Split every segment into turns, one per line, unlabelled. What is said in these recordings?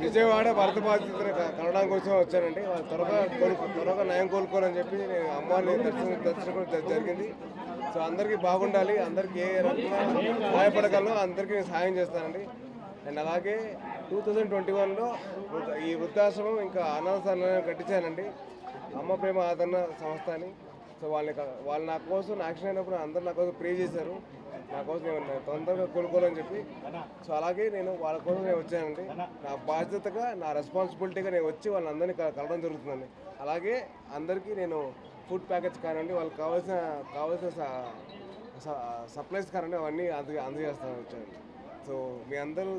విజయవాడ వరద బాధితులను కలవడం కోసం వచ్చానండి. వాళ్ళు త్వరగా నయం కోలుకోవాలని చెప్పి నేను అమ్మవారిని దర్శనం జరిగింది. సో అందరికీ బాగుండాలి, అందరికీ ఏ రకంగా సహాయపడగలను అందరికీ సహాయం చేస్తానండి. అండ్ అలాగే 2021లో ఈ వృద్ధాశ్రమం ఇంకా అనాథాశ్రమం కట్టించానండి, అమ్మ ప్రేమ ఆదరణ సంస్థ అని. సో వాళ్ళు నా కోసం యాక్షన్ అయినప్పుడు అందరూ నా కోసం ప్రే చేశారు, నా కోసం తొందరగా కోలుకోవాలని చెప్పి. సో అలాగే నేను వాళ్ళ కోసం నేను వచ్చానండి. నా బాధ్యతగా, నా రెస్పాన్సిబిలిటీగా నేను వచ్చి వాళ్ళందరినీ కలవడం జరుగుతుందండి. అలాగే అందరికీ నేను ఫుడ్ ప్యాకెట్స్ కానివ్వండి, వాళ్ళకి కావాల్సిన సప్లైస్ కానివ్వండి, అవన్నీ అందజేస్తాను వచ్చాను. సో మీ అందరూ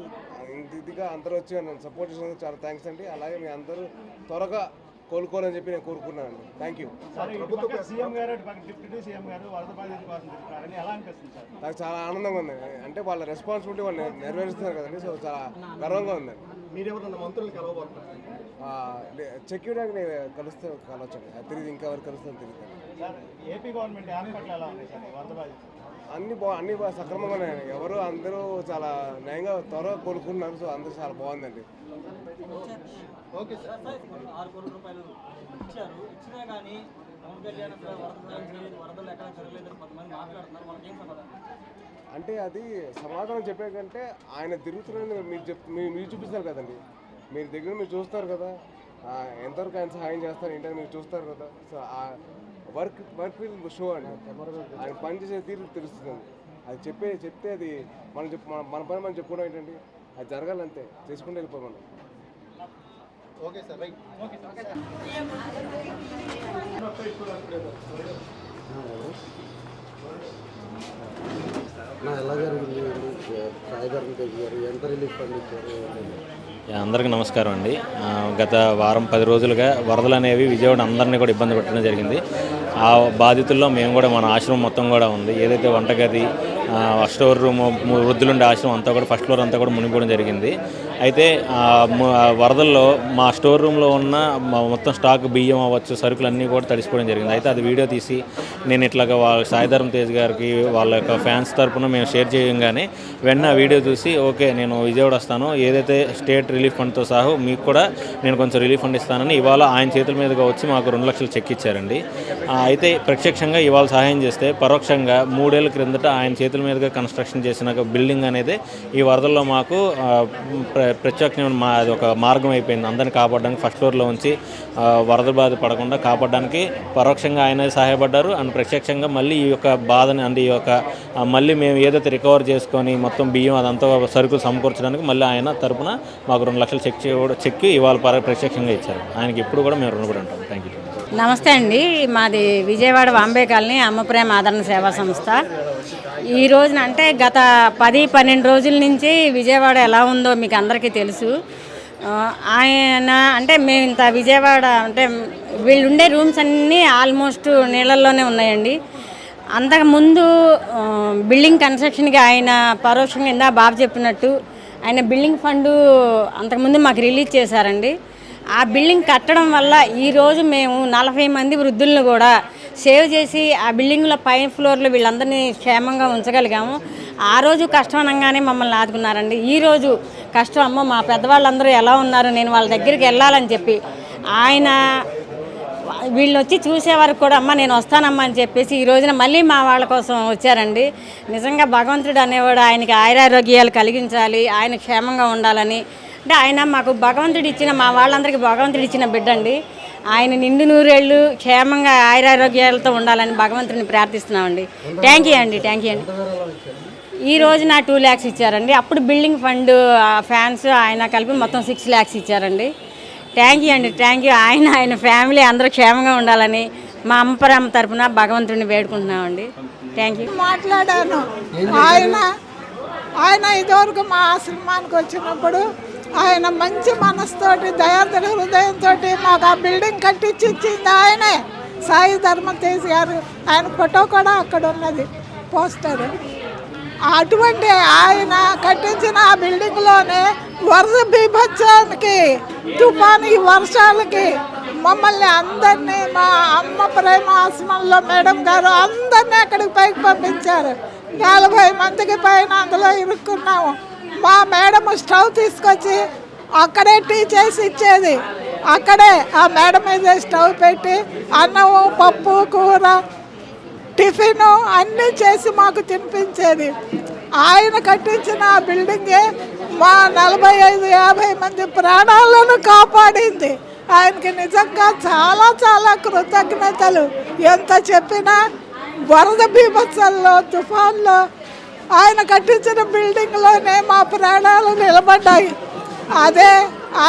ఇదిగా అందరూ వచ్చి నన్ను సపోర్ట్ చేసినందుకు చాలా థ్యాంక్స్ అండి. అలాగే మీ అందరూ త్వరగా కోలుకోవాలని చెప్పి నేను కోరుకున్నాను. Thank you. నాకు చాలా ఆనందంగా ఉంది, అంటే వాళ్ళ రెస్పాన్సిబిలిటీ వాళ్ళు నెరవేరుస్తున్నారు కదండి. సో చాలా గర్వంగా ఉందండి. చెక్ చేయడానికి నేను కలవచ్చండి, తిరిగి ఇంకా ఎవరు కలుస్తాను తిరుగుతాను. అన్ని బాగా సక్రమంగానే, అందరూ చాలా నయంగా త్వరగా కోలుకుంటున్నారు. సో అందరూ చాలా బాగుందండి.
Okay sir. 6 కోట్ల రూపాయలు ఇచ్చారు, ఇచ్చినా కానీ పవన్ కళ్యాణ్ వరదలు ఎక్కడ జరగలేదని కొంతమంది మాట్లాడుతున్నారు, వాళ్ళకి ఏం సమాధానం?
అంటే అది సమాధానం చెప్పే కంటే ఆయన తిరుగుతున్నారని మీరు చూపిస్తారు కదండి, మీరు దగ్గర మీరు చూస్తారు కదా, ఎంతవరకు ఆయన సహాయం చేస్తారు ఏంటని మీరు చూస్తారు కదా. సో ఆ వర్క్ విల్ షో అండి, ఆయన పని చేసే తీరు తెలుస్తుంది. అది చెప్తే అది మన పని మనం చెప్పుకోవడం ఏంటండి, అది జరగాలంతే, చేసుకుంటూ వెళ్ళిపోవాలి.
Okay sir, right.
ఎలా జరిగింది, సాయిధరం తేజ్ గారు ఎంత రిలీఫ్ ఫండ్ ఇచ్చారు?
అందరికీ నమస్కారం అండి. గత వారం 10 రోజులుగా వరదలు అనేవి విజయవాడ అందరినీ కూడా ఇబ్బంది పెట్టడం జరిగింది. ఆ బాధితుల్లో మేము కూడా, మన ఆశ్రమం మొత్తం కూడా ఉంది. ఏదైతే వంటగది, స్టోర్ రూమ్, వృద్ధులుండే ఆశ్రమం అంతా కూడా ఫస్ట్ ఫ్లోర్ అంతా కూడా మునిగిపోవడం జరిగింది. అయితే వరదల్లో మా స్టోర్ రూమ్లో ఉన్న మొత్తం స్టాక్ బియ్యం అవ్వచ్చు, సరుకులు అన్నీ కూడా తడిసిపోవడం జరిగింది. అయితే అది వీడియో తీసి నేను ఇట్లాగా సాయిధరం తేజ్ గారికి వాళ్ళ యొక్క ఫ్యాన్స్ తరఫున మేము షేర్ చేయగానే వెంటనే ఆ వీడియో చూసి ఓకే నేను విజయవాడ వస్తాను, ఏదైతే స్టేట్ రిలీఫ్ ఫండ్తో సహా మీకు కూడా నేను కొంచెం రిలీఫ్ ఫండ్ ఇస్తానని ఇవాళ ఆయన చేతుల మీదుగా వచ్చి మాకు 2 లక్షలు చెక్ ఇచ్చారండి. అయితే ప్రత్యక్షంగా ఇవాళ సహాయం చేస్తే పరోక్షంగా 3 ఏళ్ల క్రిందట ఆయన చేతుల మీదుగా కన్స్ట్రక్షన్ చేసిన బిల్డింగ్ అనేది ఈ వరదల్లో మాకు ప్రత్యక్షంగా అది ఒక మార్గం అయిపోయింది. అందరిని కాపాడడానికి ఫస్ట్ ఫ్లోర్లో ఉంచి వరద బాధ పడకుండా కాపాడడానికి పరోక్షంగా ఆయన సహాయపడ్డారు. అండ్ ప్రత్యక్షంగా మళ్ళీ ఈ యొక్క బాధని అంటే ఈ యొక్క మళ్ళీ మేము ఏదైతే రికవర్ చేసుకొని మొత్తం బియ్యం అదంతా సరుకులు సమకూర్చడానికి మళ్ళీ ఆయన తరపున మాకు 2 లక్షలు చెక్ ఇవాళ ప్రత్యక్షంగా ఇచ్చారు. ఆయనకి ఇప్పుడు కూడా మేము రుణపడి ఉంటాం. Thank you.
నమస్తే అండి, మాది విజయవాడ వాంబే కాలనీ అమ్మ ప్రేమ ఆదరణ సేవా సంస్థ. ఈ రోజున అంటే గత 10-12 రోజుల నుంచి విజయవాడ ఎలా ఉందో మీకు అందరికీ తెలుసు. ఆయన అంటే మేము ఇంత విజయవాడ అంటే వీళ్ళు ఉండే రూమ్స్ అన్నీ ఆల్మోస్ట్ నీళ్ళల్లోనే ఉన్నాయండి. అంతకుముందు బిల్డింగ్ కన్స్ట్రక్షన్కి ఆయన పరోక్షంగా ఇందా బాబు చెప్పినట్టు ఆయన బిల్డింగ్ ఫండు అంతకుముందు మాకు రిలీజ్ చేశారండి. ఆ బిల్డింగ్ కట్టడం వల్ల ఈరోజు మేము 40 మంది వృద్ధులను కూడా సేవ్ చేసి ఆ బిల్డింగ్లో పై ఫ్లోర్లో వీళ్ళందరినీ క్షేమంగా ఉంచగలిగాము. ఆ రోజు కష్టం అనగానే మమ్మల్ని ఆదుకున్నారండి. ఈరోజు కష్టం అమ్మ మా పెద్దవాళ్ళందరూ ఎలా ఉన్నారు, నేను వాళ్ళ దగ్గరికి వెళ్ళాలని చెప్పి ఆయన వీళ్ళు వచ్చి చూసే వరకు కూడా అమ్మ నేను వస్తానమ్మా అని చెప్పేసి ఈ రోజున మళ్ళీ మా వాళ్ళ కోసం వచ్చారండి. నిజంగా భగవంతుడు అనేవాడు ఆయనకి ఆయురారోగ్యాలు కలిగించాలి, ఆయన క్షేమంగా ఉండాలని. అంటే ఆయన మాకు భగవంతుడు ఇచ్చిన, మా వాళ్ళందరికీ భగవంతుడు ఇచ్చిన బిడ్డ అండి. ఆయన నిండు నూరేళ్ళు క్షేమంగా ఆయురారోగ్యాలతో ఉండాలని భగవంతుడిని ప్రార్థిస్తున్నామండి. థ్యాంక్ యూ అండి. ఈ రోజున 2 lakhs ఇచ్చారండి. అప్పుడు బిల్డింగ్ ఫండ్ ఫ్యాన్స్ ఆయన కలిపి మొత్తం 6 lakhs ఇచ్చారండి. థ్యాంక్ యూ అండి. ఆయన ఫ్యామిలీ అందరూ క్షేమంగా ఉండాలని మా అమ్మపరమ్మ తరఫున భగవంతుడిని వేడుకుంటున్నామండి. Thank you.
మాట్లాడాను, ఆయన ఇదివరకు మా ఆశ్రమానికి వచ్చినప్పుడు ఆయన మంచి మనసుతోటి దయార్ద్ర హృదయంతో మాకు ఆ బిల్డింగ్ కట్టించి ఇచ్చింది ఆయనే, సాయి ధర్మతేజ్ గారు. ఆయన ఫోటో కూడా అక్కడ ఉన్నది, పోస్టర్. అటువంటి ఆయన కట్టించిన ఆ బిల్డింగ్లోనే వరద బీభత్సానికి, తుఫాను వర్షాలకి మమ్మల్ని అందరినీ, మా అమ్మ ప్రేమ ఆశ్రమంలో మేడం గారు అందరినీ అక్కడికి పైకి పంపించారు. 40 మందికి పైన అందులో ఇరుక్కున్నాము. మా మేడం స్టవ్ తీసుకొచ్చి అక్కడే టీ చేసి ఇచ్చేది. అక్కడే ఆ మేడం మీద స్టవ్ పెట్టి అన్నము, పప్పు, కూర, టిఫిను అన్నీ చేసి మాకు తినిపించేది. ఆయన కట్టించిన ఆ బిల్డింగే మా 45-50 మంది ప్రాణాలను కాపాడింది. ఆయనకి నిజంగా చాలా చాలా కృతజ్ఞతలు. ఎంత చెప్పినా వరద బీభత్సంలో, తుఫాన్లో ఆయన కట్టించిన బిల్డింగ్లోనే మా ప్రాణాలు నిలబడ్డాయి. అదే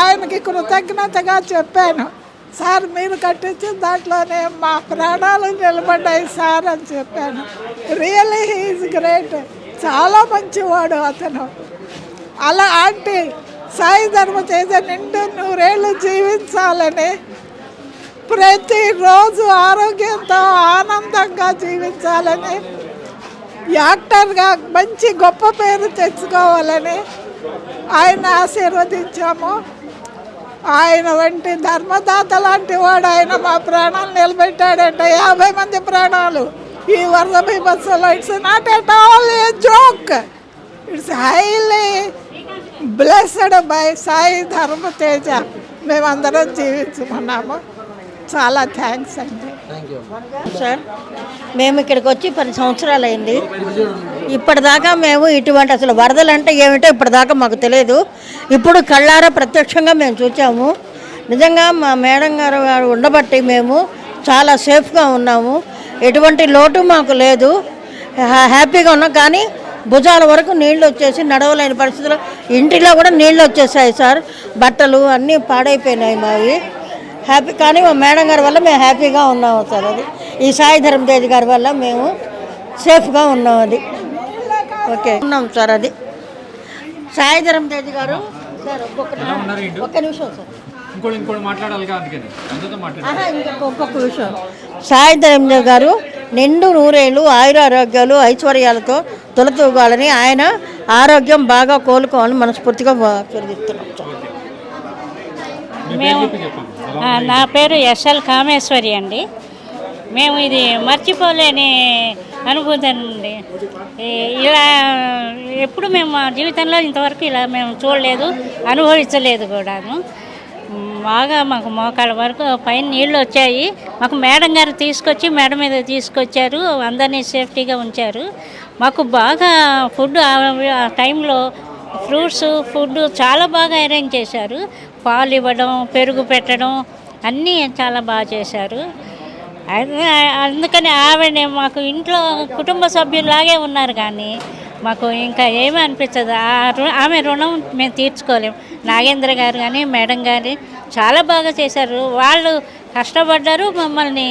ఆయనకి కృతజ్ఞతగా చెప్పాను. సార్, మీరు కట్టించిన దాంట్లోనే మా ప్రాణాలు నిలబడ్డాయి సార్ అని చెప్పాను. Really he is great. చాలా మంచివాడు అతను. అలాంటి సాయి ధర్మతేజ నిండు 100 ఏళ్ళు జీవించాలని, ప్రతిరోజు ఆరోగ్యంతో ఆనందంగా జీవించాలని, యాక్టర్గా మంచి గొప్ప పేరు తెచ్చుకోవాలని ఆయన ఆశీర్వదించాము. ఆయన వంటి ధర్మదాత లాంటి వాడు ఆయన మా ప్రాణాలు నిలబెట్టాడంటే 50 మంది ప్రాణాలు ఈ వరద బీభత్సంలో. It's not at all a joke. It's highly blessed by Sai Dharmateja. మేమందరం జీవించుకున్నాము. చాలా థ్యాంక్స్ అండి.
సార్, మేము ఇక్కడికి వచ్చి 10 సంవత్సరాలు అయింది. ఇప్పటిదాకా మేము ఇటువంటి అసలు వరదలు అంటే ఏమిటో ఇప్పటిదాకా మాకు తెలియదు. ఇప్పుడు కళ్ళారా ప్రత్యక్షంగా మేము చూసాము. నిజంగా మా మేడం గారు ఉండబట్టి మేము చాలా సేఫ్గా ఉన్నాము. ఎటువంటి లోటు మాకు లేదు, హ్యాపీగా ఉన్నాం. కానీ భుజాల వరకు నీళ్ళు వచ్చేసి నడవలేని పరిస్థితుల్లో ఇంటిలో కూడా నీళ్ళు వచ్చేసాయి సార్. బట్టలు అన్నీ పాడైపోయినాయి మావి. హ్యాపీ, కానీ మా మేడం గారి వల్ల మేము హ్యాపీగా ఉన్నాము సార్. అది ఈ సాయి ధర్మతేజ్ గారి వల్ల మేము సేఫ్గా ఉన్నాం. అది ఓకే ఉన్నాం సార్. అది సాయి ధర్మతేజ్ గారు సార్. ఒక్క నిమిషం సార్, ఇంకొక విషయం. సాయి ధర్మతేజ్ గారు నిండు 100 ఏళ్ళు ఆయురారోగ్యాలు ఐశ్వర్యాలతో తొలతూగాలని, ఆయన ఆరోగ్యం బాగా కోలుకోవాలని మనస్ఫూర్తిగా ప్రార్థిస్తున్నాం.
నా పేరు ఎస్ఎల్ కామేశ్వరి అండి. మేము ఇది మర్చిపోలేని అనుభూతి అండి. ఇలా ఎప్పుడు మేము మా జీవితంలో ఇంతవరకు ఇలా మేము చూడలేదు, అనుభవించలేదు కూడాను. బాగా మాకు మోకాళ్ళ వరకు పైన నీళ్ళు వచ్చాయి. మాకు మేడం గారు తీసుకొచ్చి మేడ మీద తీసుకొచ్చారు, అందరినీ సేఫ్టీగా ఉంచారు. మాకు బాగా ఫుడ్ ఆ టైంలో ఫ్రూట్స్, ఫుడ్ చాలా బాగా అరేంజ్ చేశారు. పాలు ఇవ్వడం, పెరుగు పెట్టడం అన్నీ చాలా బాగా చేశారు. అందుకని ఆవిడ మాకు ఇంట్లో కుటుంబ సభ్యులాగే ఉన్నారు. కానీ మాకు ఇంకా ఏమీ అనిపించదు. ఆమె రుణం మేము తీర్చుకోలేము. నాగేంద్ర గారు కానీ మేడం గారు చాలా బాగా చేశారు. వాళ్ళు కష్టపడ్డారు, మమ్మల్ని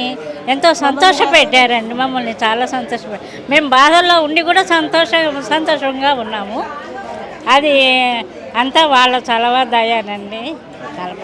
ఎంతో సంతోషపెట్టారండి. మమ్మల్ని చాలా సంతోషపెట్టారు. మేము బాధల్లో ఉండి కూడా సంతోషంగా ఉన్నాము. అది అంతా వాళ్ళ చలవ దయానండి. చాలా